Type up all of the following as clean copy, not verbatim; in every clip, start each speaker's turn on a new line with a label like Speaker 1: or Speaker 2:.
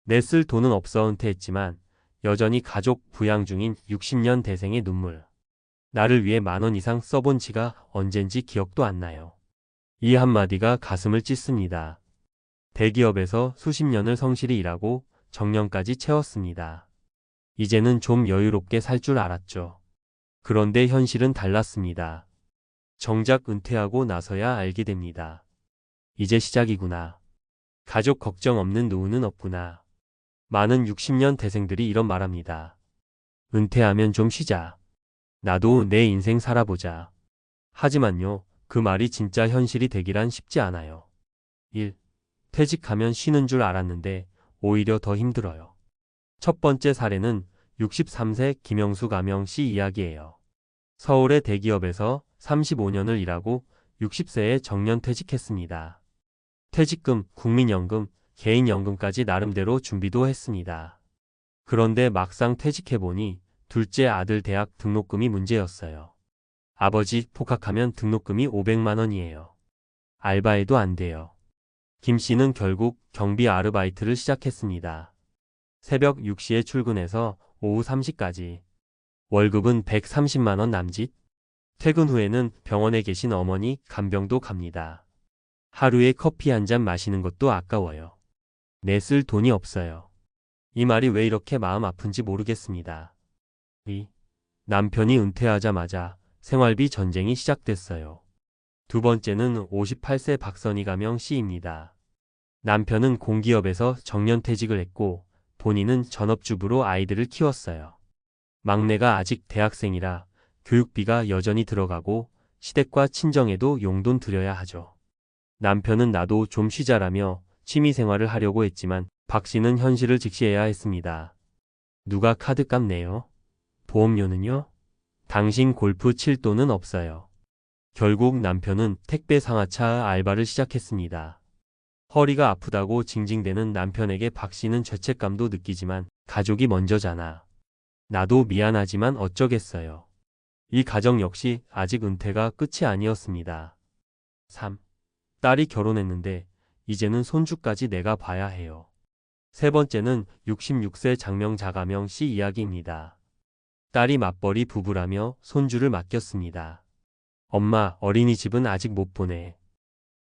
Speaker 1: 내 쓸 돈은 없어 은퇴했지만 여전히 가족 부양 중인 60년 대생의 눈물. 나를 위해 10,000원 이상 써본 지가 언젠지 기억도 안 나요. 이 한마디가 가슴을 찢습니다. 대기업에서 수십 년을 성실히 일하고 정년까지 채웠습니다. 이제는 좀 여유롭게 살 줄 알았죠. 그런데 현실은 달랐습니다. 정작 은퇴하고 나서야 알게 됩니다. 이제 시작이구나. 가족 걱정 없는 노후는 없구나. 많은 60년 대생들이 이런 말합니다. 은퇴하면 좀 쉬자. 나도 내 인생 살아보자. 하지만요, 그 말이 진짜 현실이 되기란 쉽지 않아요. 1. 퇴직하면 쉬는 줄 알았는데 오히려 더 힘들어요. 첫 번째 사례는 63세 김영수 가명 씨 이야기예요. 서울의 대기업에서 35년을 일하고 60세에 정년퇴직했습니다. 퇴직금, 국민연금, 개인연금까지 나름대로 준비도 했습니다. 그런데 막상 퇴직해보니 둘째 아들 대학 등록금이 문제였어요. 아버지 복학하면 등록금이 500만 원이에요. 알바해도 안 돼요. 김 씨는 결국 경비 아르바이트를 시작했습니다. 새벽 6시에 출근해서 오후 3시까지. 월급은 130만 원 남짓. 퇴근 후에는 병원에 계신 어머니 간병도 갑니다. 하루에 커피 한 잔 마시는 것도 아까워요. 내 쓸 돈이 없어요. 이 말이 왜 이렇게 마음 아픈지 모르겠습니다. 남편이 은퇴하자마자 생활비 전쟁이 시작됐어요. 두 번째는 58세 박선희 가명 씨입니다. 남편은 공기업에서 정년퇴직을 했고 본인은 전업주부로 아이들을 키웠어요. 막내가 아직 대학생이라 교육비가 여전히 들어가고 시댁과 친정에도 용돈 드려야 하죠. 남편은 나도 좀 쉬자라며 취미생활을 하려고 했지만 박 씨는 현실을 직시해야 했습니다. 누가 카드값 내요? 보험료는요? 당신 골프 칠 돈은 없어요. 결국 남편은 택배 상하차 알바를 시작했습니다. 허리가 아프다고 징징대는 남편에게 박 씨는 죄책감도 느끼지만 가족이 먼저잖아. 나도 미안하지만 어쩌겠어요. 이 가정 역시 아직 은퇴가 끝이 아니었습니다. 3. 딸이 결혼했는데 이제는 손주까지 내가 봐야 해요. 세 번째는 66세 장명자 가명 씨 이야기입니다. 딸이 맞벌이 부부라며 손주를 맡겼습니다. 엄마, 어린이집은 아직 못 보내.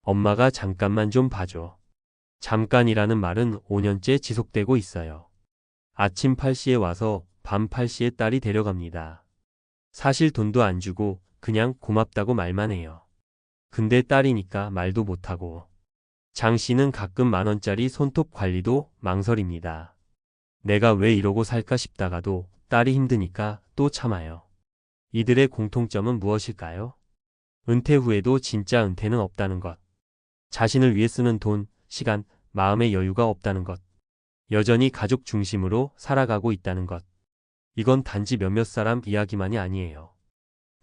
Speaker 1: 엄마가 잠깐만 좀 봐줘. 잠깐이라는 말은 5년째 지속되고 있어요. 아침 8시에 와서 밤 8시에 딸이 데려갑니다. 사실 돈도 안 주고 그냥 고맙다고 말만 해요. 근데 딸이니까 말도 못하고. 장 씨는 가끔 10,000원짜리 손톱 관리도 망설입니다. 내가 왜 이러고 살까 싶다가도 딸이 힘드니까 또 참아요. 이들의 공통점은 무엇일까요? 은퇴 후에도 진짜 은퇴는 없다는 것. 자신을 위해 쓰는 돈, 시간, 마음의 여유가 없다는 것. 여전히 가족 중심으로 살아가고 있다는 것. 이건 단지 몇몇 사람 이야기만이 아니에요.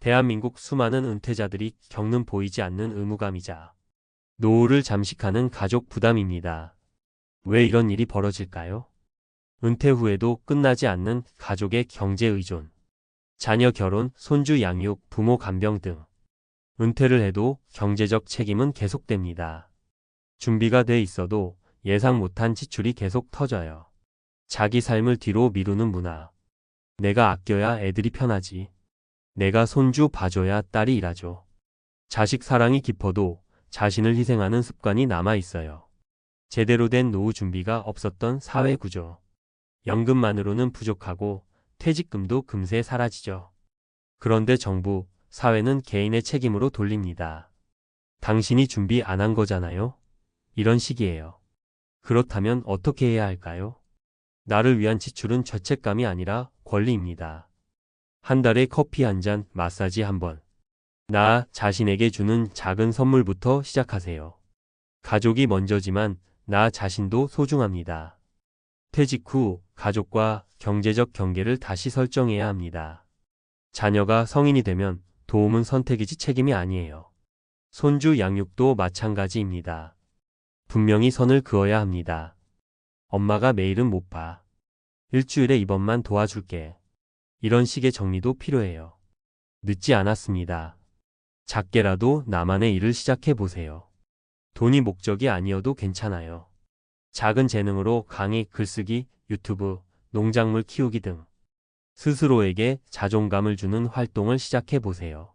Speaker 1: 대한민국 수많은 은퇴자들이 겪는 보이지 않는 의무감이자 노후를 잠식하는 가족 부담입니다. 왜 이런 일이 벌어질까요? 은퇴 후에도 끝나지 않는 가족의 경제 의존. 자녀 결혼, 손주 양육, 부모 간병 등. 은퇴를 해도 경제적 책임은 계속됩니다. 준비가 돼 있어도 예상 못한 지출이 계속 터져요. 자기 삶을 뒤로 미루는 문화. 내가 아껴야 애들이 편하지. 내가 손주 봐줘야 딸이 일하죠. 자식 사랑이 깊어도 자신을 희생하는 습관이 남아 있어요. 제대로 된 노후 준비가 없었던 사회 구조. 연금만으로는 부족하고 퇴직금도 금세 사라지죠. 그런데 정부, 사회는 개인의 책임으로 돌립니다. 당신이 준비 안 한 거잖아요? 이런 식이에요. 그렇다면 어떻게 해야 할까요? 나를 위한 지출은 죄책감이 아니라 권리입니다. 한 달에 커피 한 잔, 마사지 한 번. 나 자신에게 주는 작은 선물부터 시작하세요. 가족이 먼저지만 나 자신도 소중합니다. 퇴직 후 가족과 경제적 경계를 다시 설정해야 합니다. 자녀가 성인이 되면 도움은 선택이지 책임이 아니에요. 손주 양육도 마찬가지입니다. 분명히 선을 그어야 합니다. 엄마가 매일은 못 봐. 일주일에 이번만 도와줄게. 이런 식의 정리도 필요해요. 늦지 않았습니다. 작게라도 나만의 일을 시작해 보세요. 돈이 목적이 아니어도 괜찮아요. 작은 재능으로 강의, 글쓰기, 유튜브, 농작물 키우기 등 스스로에게 자존감을 주는 활동을 시작해 보세요.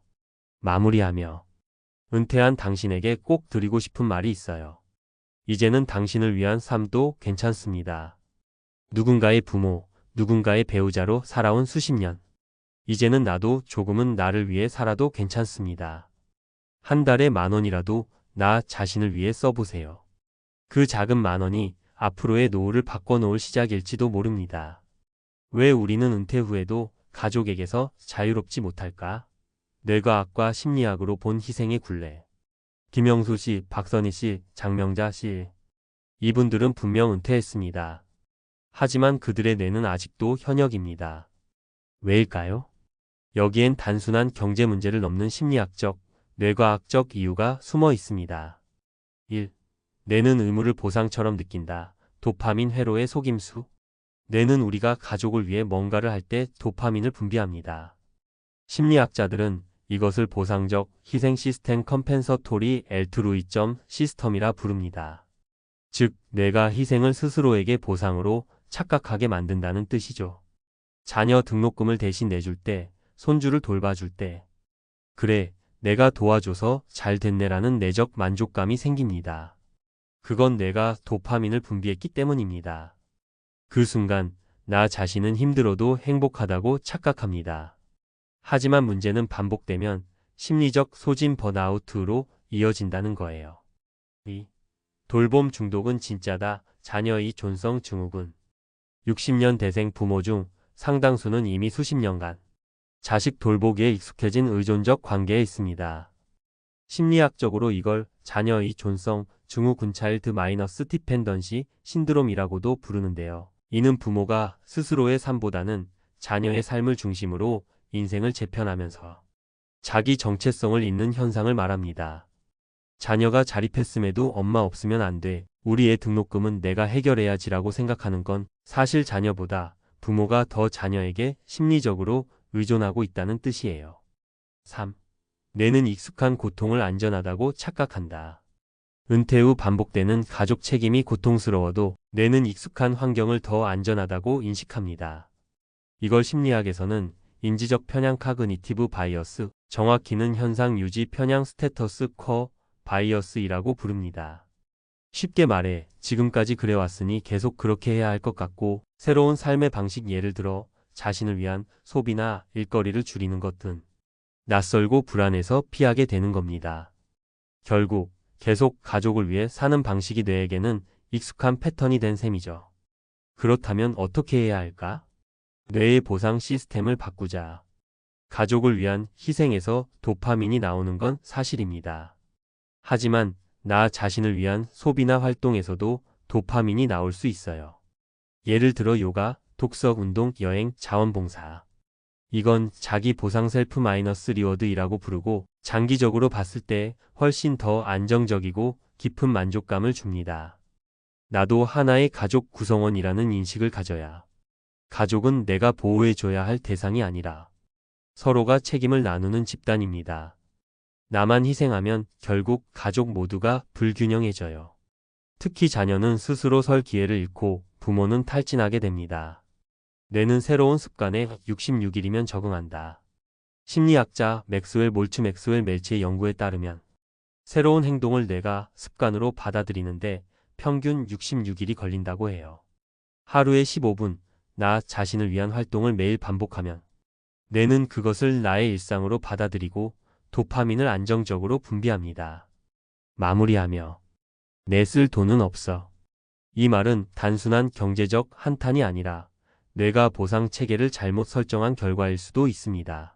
Speaker 1: 마무리하며 은퇴한 당신에게 꼭 드리고 싶은 말이 있어요. 이제는 당신을 위한 삶도 괜찮습니다. 누군가의 부모, 누군가의 배우자로 살아온 수십 년. 이제는 나도 조금은 나를 위해 살아도 괜찮습니다. 한 달에 10,000원이라도 나 자신을 위해 써보세요. 그 작은 10,000원이 앞으로의 노후를 바꿔놓을 시작일지도 모릅니다. 왜 우리는 은퇴 후에도 가족에게서 자유롭지 못할까? 뇌과학과 심리학으로 본 희생의 굴레. 김영수 씨, 박선희 씨, 장명자 씨. 이분들은 분명 은퇴했습니다. 하지만 그들의 뇌는 아직도 현역입니다. 왜일까요? 여기엔 단순한 경제 문제를 넘는 심리학적, 뇌과학적 이유가 숨어 있습니다. 1. 뇌는 의무를 보상처럼 느낀다. 도파민 회로의 속임수. 뇌는 우리가 가족을 위해 뭔가를 할 때 도파민을 분비합니다. 심리학자들은 이것을 보상적 희생 시스템 컴펜서토리 엘트루이점 시스템이라 부릅니다. 즉, 뇌가 희생을 스스로에게 보상으로 착각하게 만든다는 뜻이죠. 자녀 등록금을 대신 내줄 때, 손주를 돌봐줄 때, 그래, 내가 도와줘서 잘 됐네라는 내적 만족감이 생깁니다. 그건 내가 도파민을 분비했기 때문입니다. 그 순간 나 자신은 힘들어도 행복하다고 착각합니다. 하지만 문제는 반복되면 심리적 소진 번아웃으로 이어진다는 거예요. 2. 돌봄 중독은 진짜다. 자녀의 존성 증후군. 60년 대생 부모 중 상당수는 이미 수십 년간 자식 돌보기에 익숙해진 의존적 관계에 있습니다. 심리학적으로 이걸 자녀의 존성 증후군 차일드 마이너스 디펜던시 신드롬이라고도 부르는데요. 이는 부모가 스스로의 삶보다는 자녀의 삶을 중심으로 인생을 재편하면서 자기 정체성을 잃는 현상을 말합니다. 자녀가 자립했음에도 엄마 없으면 안 돼. 우리 애 등록금은 내가 해결해야지라고 생각하는 건 사실 자녀보다 부모가 더 자녀에게 심리적으로 의존하고 있다는 뜻이에요. 3. 뇌는 익숙한 고통을 안전하다고 착각한다. 은퇴 후 반복되는 가족 책임이 고통스러워도 뇌는 익숙한 환경을 더 안전하다고 인식합니다. 이걸 심리학에서는 인지적 편향 카그니티브 바이어스, 정확히는 현상 유지 편향 스테터스 쿼 바이어스이라고 부릅니다. 쉽게 말해 지금까지 그래왔으니 계속 그렇게 해야 할 것 같고 새로운 삶의 방식 예를 들어 자신을 위한 소비나 일거리를 줄이는 것 등 낯설고 불안해서 피하게 되는 겁니다. 결국 계속 가족을 위해 사는 방식이 뇌에게는 익숙한 패턴이 된 셈이죠. 그렇다면 어떻게 해야 할까? 뇌의 보상 시스템을 바꾸자. 가족을 위한 희생에서 도파민이 나오는 건 사실입니다. 하지만 나 자신을 위한 소비나 활동에서도 도파민이 나올 수 있어요. 예를 들어 요가, 독서, 운동, 여행, 자원봉사. 이건 자기 보상 셀프 마이너스 리워드이라고 부르고 장기적으로 봤을 때 훨씬 더 안정적이고 깊은 만족감을 줍니다. 나도 하나의 가족 구성원이라는 인식을 가져야. 가족은 내가 보호해줘야 할 대상이 아니라 서로가 책임을 나누는 집단입니다. 나만 희생하면 결국 가족 모두가 불균형해져요. 특히 자녀는 스스로 설 기회를 잃고 부모는 탈진하게 됩니다. 뇌는 새로운 습관에 66일이면 적응한다. 심리학자 맥스웰 몰츠 맥스웰 멜치의 연구에 따르면 새로운 행동을 뇌가 습관으로 받아들이는데 평균 66일이 걸린다고 해요. 하루에 15분 나 자신을 위한 활동을 매일 반복하면 뇌는 그것을 나의 일상으로 받아들이고 도파민을 안정적으로 분비합니다. 마무리하며 내 쓸 돈은 없어. 이 말은 단순한 경제적 한탄이 아니라 뇌가 보상 체계를 잘못 설정한 결과일 수도 있습니다.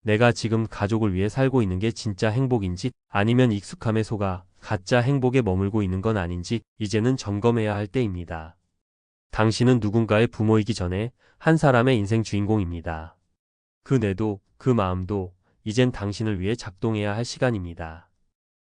Speaker 1: 내가 지금 가족을 위해 살고 있는 게 진짜 행복인지 아니면 익숙함에 속아 가짜 행복에 머물고 있는 건 아닌지 이제는 점검해야 할 때입니다. 당신은 누군가의 부모이기 전에 한 사람의 인생 주인공입니다. 그 뇌도 그 마음도 이젠 당신을 위해 작동해야 할 시간입니다.